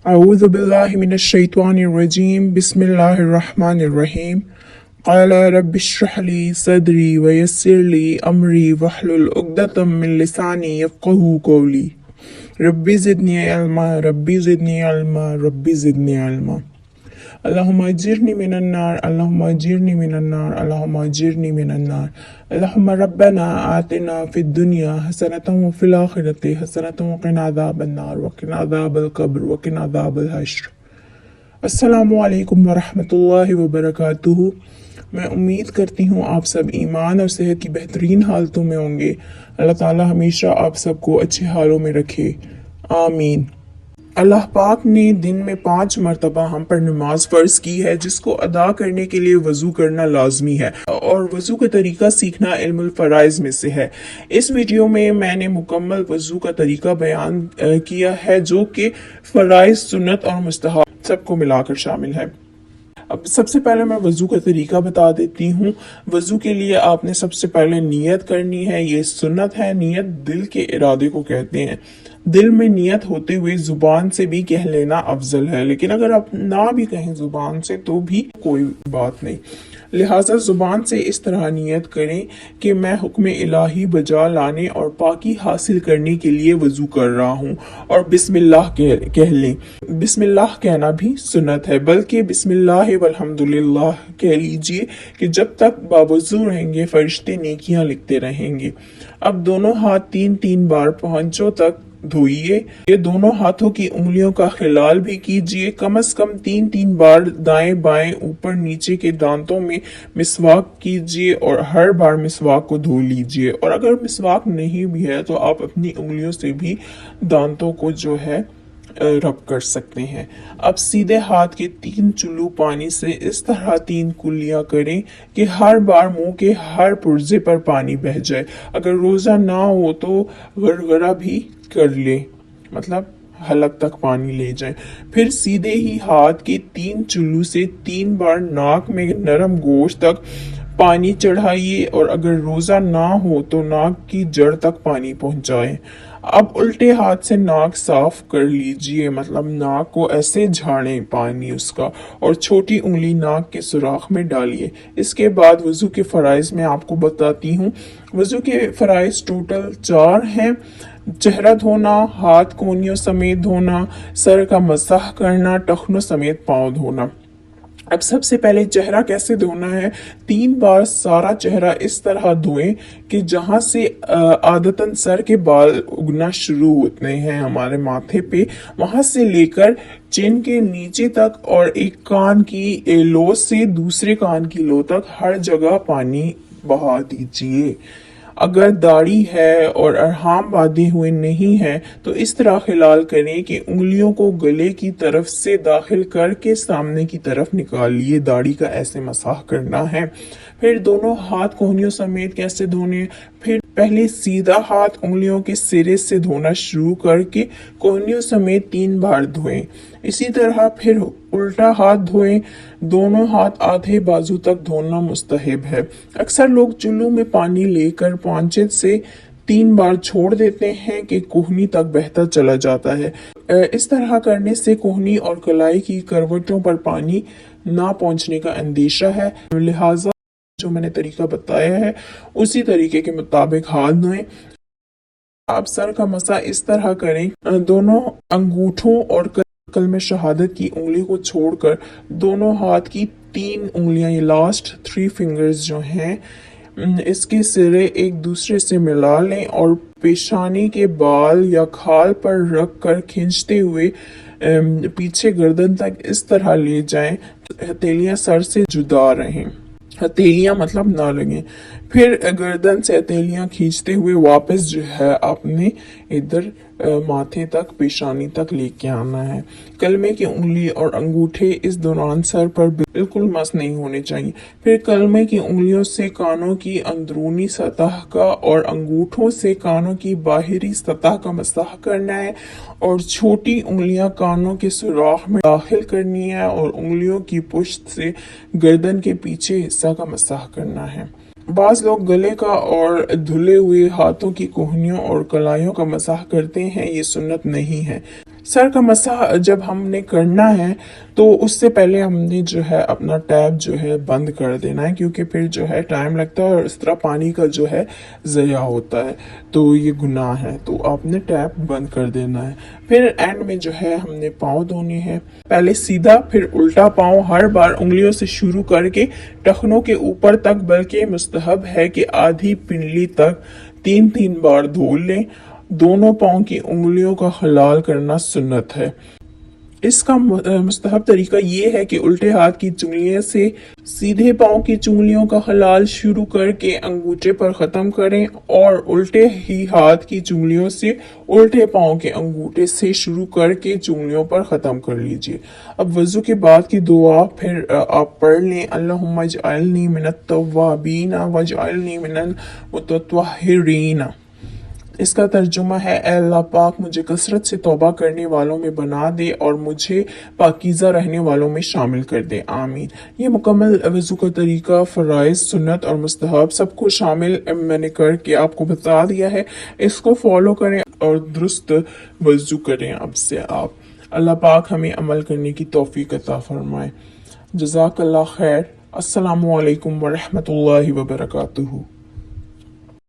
أعوذ بالله من الشيطان الرجيم بسم الله الرحمن الرحيم قال رب اشرح لي صدري ويسر لي أمري واحلل عقدة من لساني يفقهوا قولي ربي زدني علما ربي زدني علما ربي زدني علما اللهم اجرني من النار اللهم اجرني من النار اللهم اجرني من النار اللهم ربنا آتنا في الدنيا حسنة وفي الآخرة حسنة وقنا عذاب النار وقنا عذاب القبر وقنا عذاب الحشر अस्सलामु अलैकुम वरहमतुल्लाहि वबरकातुहू। मैं उम्मीद करती हूँ आप सब ईमान और सेहत की बेहतरीन हालतों में होंगे। अल्लाह ताला हमेशा आप सबको अच्छे हालों में रखे, आमीन। अल्लाह पाक ने दिन में 5 मरतबा हम पर नमाज फ़र्ज की है, जिसको अदा करने के लिए वज़ू करना लाजमी है और वज़ू का तरीका सीखना इल्मुल फ़राइज़ में से है। इस वीडियो में मैंने मुकम्मल वज़ू का तरीका बयान किया है, जो कि फ़राइज़, सुन्नत और मुस्तहब सबको मिलाकर शामिल है। अब सबसे पहले मैं वज़ू का तरीका बता देती हूँ। वज़ू के लिए आपने सबसे पहले नियत करनी है, ये सुन्नत है। नियत दिल के इरादे को कहते हैं। दिल में नियत होते हुए ज़ुबान से भी कह लेना अफजल है, लेकिन अगर आप ना भी कहें ज़ुबान से तो भी कोई बात नहीं। लिहाजा ज़ुबान से इस तरह नियत करें कि मैं हुक्म इलाही बजा लाने और पाकी हासिल करने के लिए वज़ू कर रहा हूँ, और बिस्मिल्लाह कह लें। बिस्मिल्लाह कहना भी सुन्नत है, बल्कि बिस्मिल्लाह वल्हम्दुलिल्लाह कह लीजिए कि जब तक बावज़ू रहेंगे फरिश्ते नेकियां लिखते रहेंगे। अब दोनों हाथ 3-3 बार पांचों तक धोइए। ये दोनों हाथों की उंगलियों का खिलाल भी कीजिए। कम से कम 3-3 बार दाएं बाएं ऊपर नीचे के दांतों में मिसवाक कीजिए और हर बार मिसवाक को धो लीजिए। और अगर मिसवाक नहीं भी है तो आप अपनी उंगलियों से भी दांतों को जो है रब कर सकते हैं। अब सीधे हाथ के 3 चुल्लू पानी से इस तरह 3 कुल्लियां करें कि हर बार मुंह के हर पुर्जे पर पानी बह जाए। अगर रोजा ना हो तो गरगरा भी कर ले, मतलब हलक तक पानी ले जाएं। फिर सीधे ही हाथ के 3 चुल्लू से 3 बार नाक में नरम गोश्त तक पानी चढ़ाइए, और अगर रोजा ना हो तो नाक की जड़ तक पानी पहुंचाएं। अब उल्टे हाथ से नाक साफ कर लीजिए, मतलब नाक को ऐसे झाड़ें पानी उसका, और छोटी उंगली नाक के सुराख में डालिए। इसके बाद वज़ू के फ़राइज़ में आपको बताती हूँ। वज़ू के फ़राइज़ टोटल 4 हैं। चेहरा धोना, हाथ कोहनियों समेत धोना, सर का मसाह करना, टखनों समेत पाँव धोना। अब सबसे पहले चेहरा कैसे धोना है। 3 बार सारा चेहरा इस तरह धोएं कि जहां से आदतन सर के बाल उगना शुरू होते हैं हमारे माथे पे, वहां से लेकर चिन के नीचे तक और एक कान की लो से दूसरे कान की लो तक हर जगह पानी बहा दीजिए। अगर दाढ़ी है और अरहाम बांधे हुए नहीं है तो इस तरह खिलाल करें कि उंगलियों को गले की तरफ से दाखिल करके सामने की तरफ निकालिए। दाढ़ी का ऐसे मसाह करना है। फिर दोनों हाथ कोहनियों समेत कैसे धोने। फिर पहले सीधा हाथ उंगलियों के सिरे से धोना शुरू करके कोहनियों समेत 3 बार धोएं। इसी तरह फिर उल्टा हाथ धोएं। दोनों हाथ आधे बाजू तक धोना मुस्तहब है। अक्सर लोग चुल्लू में पानी लेकर पांचे से 3 बार छोड़ देते हैं कि कोहनी तक बहता चला जाता है। इस तरह करने से कोहनी और कलाई की करवटों पर पानी ना पहुंचने का अंदेशा है। लिहाजा जो मैंने तरीका बताया है उसी तरीके के मुताबिक हाथ धोएं। आप सर का मसा इस तरह करें, दोनों अंगूठों और कलमे शहादत की उंगली को छोड़कर दोनों हाथ की 3 उंगलियां, ये लास्ट 3 फिंगर्स जो हैं, इसके सिरे एक दूसरे से मिला लें और पेशानी के बाल या खाल पर रख कर खींचते हुए पीछे गर्दन तक इस तरह ले जाएं, हथेलियां सर से जुदा रहें, हथेलियां मतलब ना लगें। फिर गर्दन से हथेलियां खींचते हुए वापस जो है आपने इधर माथे तक, पेशानी तक लेके आना है। कलमे की उंगली और अंगूठे इस दौरान सर पर बिल्कुल मस नहीं होने चाहिए। फिर कलमे की उंगलियों से कानों की अंदरूनी सतह का और अंगूठों से कानों की बाहरी सतह का मसाह करना है, और छोटी उंगलियां कानों के सुराख में दाखिल करनी है और उंगलियों की पुश्त से गर्दन के पीछे हिस्सा का मसाह करना है। बाज लोग गले का और धुले हुए हाथों की कोहनियों और कलाइयों का मसाह करते हैं, ये सुन्नत नहीं है। سر کا مسح جب ہم نے کرنا ہے تو اس سے پہلے ہم نے جو ہے اپنا ٹیپ جو ہے بند کر دینا ہے، کیونکہ پھر جو ہے ٹائم لگتا ہے اور اس طرح پانی کا جو ہے ضیاع ہوتا ہے، تو یہ گناہ ہے، تو آپ نے ٹیپ بند کر دینا ہے۔ پھر اینڈ میں جو ہے ہم نے پاؤں دھونے ہیں، پہلے سیدھا پھر الٹا پاؤں، ہر بار انگلیوں سے شروع کر کے ٹخنوں کے اوپر تک، بلکہ مستحب ہے کہ آدھی پنڈلی تک 3 بار دھو لیں۔ دونوں پاؤں کی انگلیوں کا خلال کرنا سنت ہے۔ اس کا مستحب طریقہ یہ ہے کہ الٹے ہاتھ کی چنگلیوں سے سیدھے پاؤں کی چنگلیوں کا خلال شروع کر کے انگوٹھے پر ختم کریں، اور الٹے ہی ہاتھ کی چنگلیوں سے الٹے پاؤں کے انگوٹھے سے شروع کر کے چنگلیوں پر ختم کر لیجئے۔ اب وضو کے بعد کی دعا پھر آپ پڑھ لیں، اللہم اجعلنی من التوابین واجعلنی من المتطہرین۔ اس کا ترجمہ ہے، اے اللہ پاک مجھے کثرت سے توبہ کرنے والوں میں بنا دے اور مجھے پاکیزہ رہنے والوں میں شامل کر دے، آمین۔ یہ مکمل وضو کا طریقہ، فرائض، سنت اور مستحب سب کو شامل میں نے کر کے آپ کو بتا دیا ہے۔ اس کو فالو کریں اور درست وضو کریں اب سے آپ۔ اللہ پاک ہمیں عمل کرنے کی توفیق عطا فرمائے۔ جزاک اللہ خیر۔ السلام علیکم ورحمۃ اللہ وبرکاتہ۔